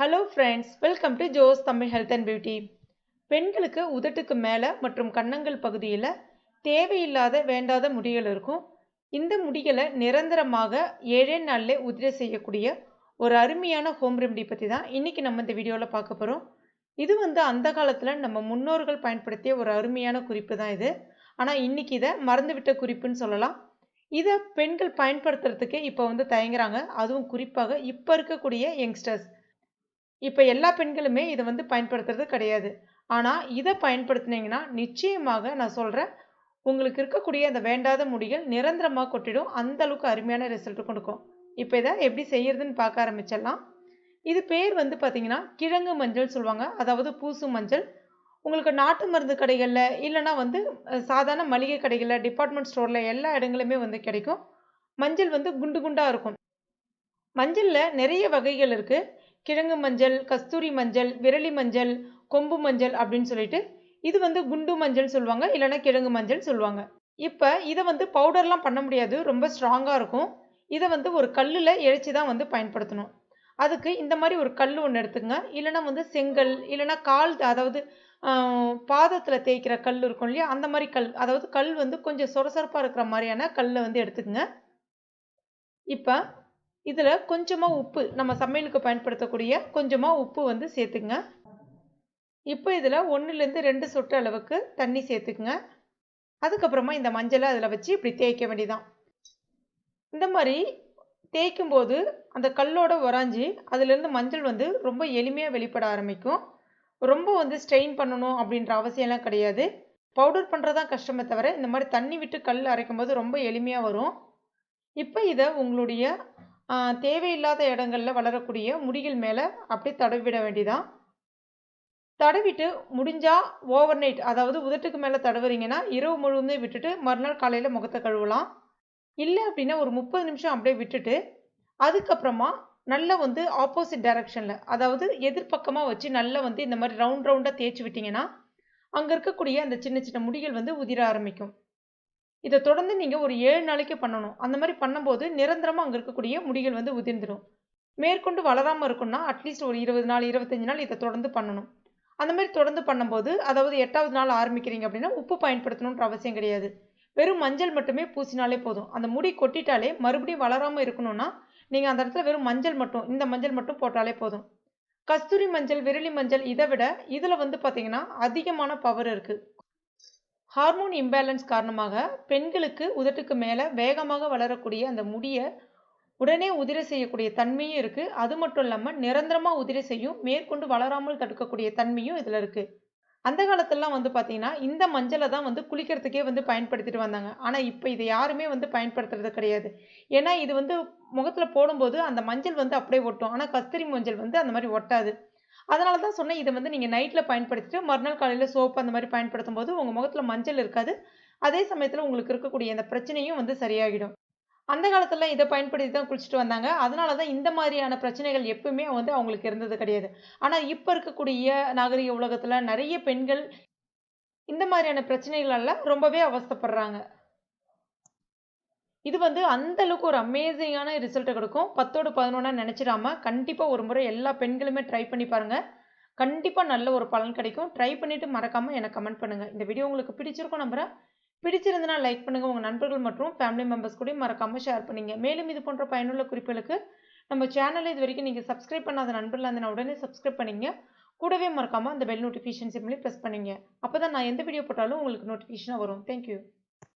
Hello friends, welcome to Jo's Tamil health and beauty. பெண்களுக்கு உதட்டுக்கு மேலே மற்றும் கன்னங்கள் பகுதியில் தேவையில்லாத வேண்டாத முடிகள் இருக்கும். இந்த முடிகளை நிரந்தரமாக 7 நாளிலே உதிர செய்யக்கூடிய ஒரு அருமையான ஹோம் ரெமெடி பற்றி தான் இன்றைக்கி நம்ம இந்த வீடியோவில் பார்க்க போகிறோம். இது அந்த காலத்தில் நம்ம முன்னோர்கள் பயன்படுத்திய ஒரு அருமையான குறிப்பு தான் இது. ஆனால் இன்றைக்கி இதை மறந்துவிட்ட குறிப்புன்னு சொல்லலாம். இதை பெண்கள் பயன்படுத்துறதுக்கு இப்போ தயங்குறாங்க. அதுவும் குறிப்பாக இப்போ இருக்கக்கூடிய யங்ஸ்டர்ஸ். இப்போ எல்லா பெண்களுமே இதை பயன்படுத்துறது கிடையாது. ஆனால் இதை பயன்படுத்தினீங்கன்னா நிச்சயமாக நான் சொல்கிறேன், உங்களுக்கு இருக்கக்கூடிய அந்த வேண்டாத முடிகள் நிரந்தரமாக கொட்டிடும். அந்த அளவுக்கு அருமையான ரிசல்ட் கொடுக்கும். இப்போ இதை எப்படி செய்யறதுன்னு பார்க்க ஆரம்பிச்சிடலாம். இது பேர் பார்த்தீங்கன்னா கிழங்கு மஞ்சள் சொல்லுவாங்க, அதாவது பூசு மஞ்சள். உங்களுக்கு நாட்டு மருந்து கடைகளில் இல்லைன்னா சாதாரண மளிகை கடைகளில், டிபார்ட்மெண்ட் ஸ்டோரில் எல்லா இடங்களுமே கிடைக்கும். மஞ்சள் குண்டு குண்டாக இருக்கும். மஞ்சளில் நிறைய வகைகள் இருக்குது. கிழங்கு மஞ்சள், கஸ்தூரி மஞ்சள், விரலி மஞ்சள், கொம்பு மஞ்சள் அப்படின்னு சொல்லிட்டு இது குண்டு மஞ்சள் சொல்லுவாங்க, இல்லைன்னா கிழங்கு மஞ்சள் சொல்லுவாங்க. இப்போ இதை பவுடர்லாம் பண்ண முடியாது, ரொம்ப ஸ்ட்ராங்காக இருக்கும். இதை ஒரு கல்லில் இழைச்சி தான் பயன்படுத்தணும். அதுக்கு இந்த மாதிரி ஒரு கல் ஒன்று எடுத்துங்க. இல்லைன்னா செங்கல், இல்லைன்னா கால், அதாவது பாதத்தில் தேய்க்கிற கல் இருக்கும் இல்லையா, அந்த மாதிரி கல், அதாவது கல் கொஞ்சம் சொரசொரப்பாக இருக்கிற மாதிரியான கல்லை எடுத்துக்குங்க. இப்போ இதில் கொஞ்சமாக உப்பு, நம்ம சமையலுக்கு பயன்படுத்தக்கூடிய கொஞ்சமாக உப்பு சேர்த்துக்குங்க. இப்போ இதில் 1லேருந்து 2 சொட்டு அளவுக்கு தண்ணி சேர்த்துக்குங்க. அதுக்கப்புறமா இந்த மஞ்சளை அதில் வச்சு இப்படி தேய்க்க வேண்டியதான். இந்த மாதிரி தேய்க்கும் போது அந்த கல்லோட உராஞ்சி அதிலிருந்து மஞ்சள் ரொம்ப எளிமையாக வெளிப்பட ஆரம்பிக்கும். ரொம்ப ஸ்ட்ரெயின் பண்ணணும் அப்படின்ற அவசியம்லாம் கிடையாது. பவுடர் பண்ணுறதான் கஷ்டமே தவிர இந்த மாதிரி தண்ணி விட்டு கல் அரைக்கும் போது ரொம்ப எளிமையாக வரும். இப்போ இதை உங்களுடைய தேவையில்லாத இடங்களில் வளரக்கூடிய முடிகள் மேலே அப்படியே தடவிட வேண்டியதான். தடவிட்டு முடிஞ்சால் ஓவர் நைட், அதாவது உதட்டுக்கு மேலே தடவுறீங்கன்னா இரவு முழுவதுமே விட்டுட்டு மறுநாள் காலையில் முகத்தை கழுவலாம். இல்லை அப்படின்னா ஒரு 30 நிமிஷம் அப்படியே விட்டுட்டு அதுக்கப்புறமா நல்லா ஆப்போசிட் டைரக்ஷனில், அதாவது எதிர்பக்கமாக வச்சு நல்லா இந்த மாதிரி ரவுண்ட் ரவுண்டாக தேய்ச்சி விட்டிங்கன்னா அங்கே இருக்கக்கூடிய அந்த சின்ன சின்ன முடிகள் உதிர ஆரம்பிக்கும். இதை தொடர்ந்து நீங்கள் ஒரு 7 நாளைக்கு பண்ணணும். அந்த மாதிரி பண்ணும்போது நிரந்தரமாக அங்கே இருக்கக்கூடிய முடிகள் உதிர்ந்துடும். மேற்கொண்டு வளராமல் இருக்குன்னா அட்லீஸ்ட் ஒரு 20 நாள் 25 நாள் இதை தொடர்ந்து பண்ணணும். அந்த மாதிரி தொடர்ந்து பண்ணும்போது, அதாவது 8வது நாள் ஆரம்பிக்கிறீங்க அப்படின்னா உப்பு பயன்படுத்தணுன்ற அவசியம் கிடையாது. வெறும் மஞ்சள் மட்டுமே பூசினாலே போதும். அந்த முடி கொட்டிட்டாலே மறுபடியும் வளராமல் இருக்கணும்னா நீங்கள் அந்த இடத்துல வெறும் மஞ்சள் மட்டும், இந்த மஞ்சள் மட்டும் போட்டாலே போதும். கஸ்தூரி மஞ்சள், விரலி மஞ்சள் இதை விட இதில் பார்த்தீங்கன்னா அதிகமான பவர் இருக்குது. ஹார்மோன் இம்பேலன்ஸ் காரணமாக பெண்களுக்கு உதட்டுக்கு மேலே வேகமாக வளரக்கூடிய அந்த முடியை உடனே உதிர செய்யக்கூடிய தன்மையும் இருக்குது. அது மட்டும் இல்லாமல் நிரந்தரமாக உதிர செய்யும், மேற்கொண்டு வளராமல் தடுக்கக்கூடிய தன்மையும் இதில் இருக்குது. அந்த காலத்திலலாம் பார்த்தீங்கன்னா இந்த மஞ்சளை தான் குளிக்கிறதுக்கே பயன்படுத்திட்டு வந்தாங்க. ஆனால் இப்போ இதை யாருமே பயன்படுத்துறது கிடையாது. ஏன்னா இது முகத்தில் போடும்போது அந்த மஞ்சள் அப்படியே ஒட்டும். ஆனால் கஸ்தூரி மஞ்சள் அந்த மாதிரி ஒட்டாது. அதனால தான் சொன்னேன், இதை நீங்கள் நைட்டில் பயன்படுத்திட்டு மறுநாள் காலையில் சோப்பு அந்த மாதிரி பயன்படுத்தும் போது உங்கள் முகத்தில் மஞ்சள் இருக்காது. அதே சமயத்தில் உங்களுக்கு இருக்கக்கூடிய அந்த பிரச்சனையும் சரியாகிடும். அந்த காலத்துலலாம் இதை பயன்படுத்தி தான் குளிச்சுட்டு வந்தாங்க. அதனால தான் இந்த மாதிரியான பிரச்சனைகள் எப்பவுமே அவங்களுக்கு இருந்தது கிடையாது. ஆனால் இப்போ இருக்கக்கூடிய நாகரிக உலகத்தில் நிறைய பெண்கள் இந்த மாதிரியான பிரச்சனைகளால் ரொம்பவே அவஸ்தைப்படுறாங்க. இது அந்த அளவுக்கு ஒரு அமேசிங்கான ரிசல்ட்டை கொடுக்கும். 10ஓடு 11 நினச்சிடாம கண்டிப்பாக ஒரு முறை எல்லா பெண்களுமே ட்ரை பண்ணி பாருங்கள். கண்டிப்பாக நல்ல ஒரு பலன் கிடைக்கும். ட்ரை பண்ணிவிட்டு மறக்காமல் எனக்கு கமெண்ட் பண்ணுங்கள். இந்த வீடியோ உங்களுக்கு பிடிச்சிருக்கும் நம்புகிறேன். பிடிச்சிருந்தனா லைக் பண்ணுங்கள். உங்கள் நண்பர்கள் மற்றும் ஃபேமிலி மெம்பர்ஸ் கூட மறக்காமல் ஷேர் பண்ணுங்கள். மேலும் இது போன்ற பயனுள்ள குறிப்புகளுக்கு நம்ம சேனலை இது வரைக்கும் நீங்கள் சப்ஸ்கிரைப் பண்ணாத நண்பர்களாக இருந்தால் உடனே சப்ஸ்கிரைப் பண்ணிங்க. கூடவே மறக்காமல் அந்த பெல் நோட்டிஃபிகேஷன் சிம்லி ப்ரெஸ் பண்ணிங்க. அப்போ தான் நான் எந்த வீடியோ போட்டாலும் உங்களுக்கு நோட்டிஃபிகேஷனாக வரும். தேங்க்யூ.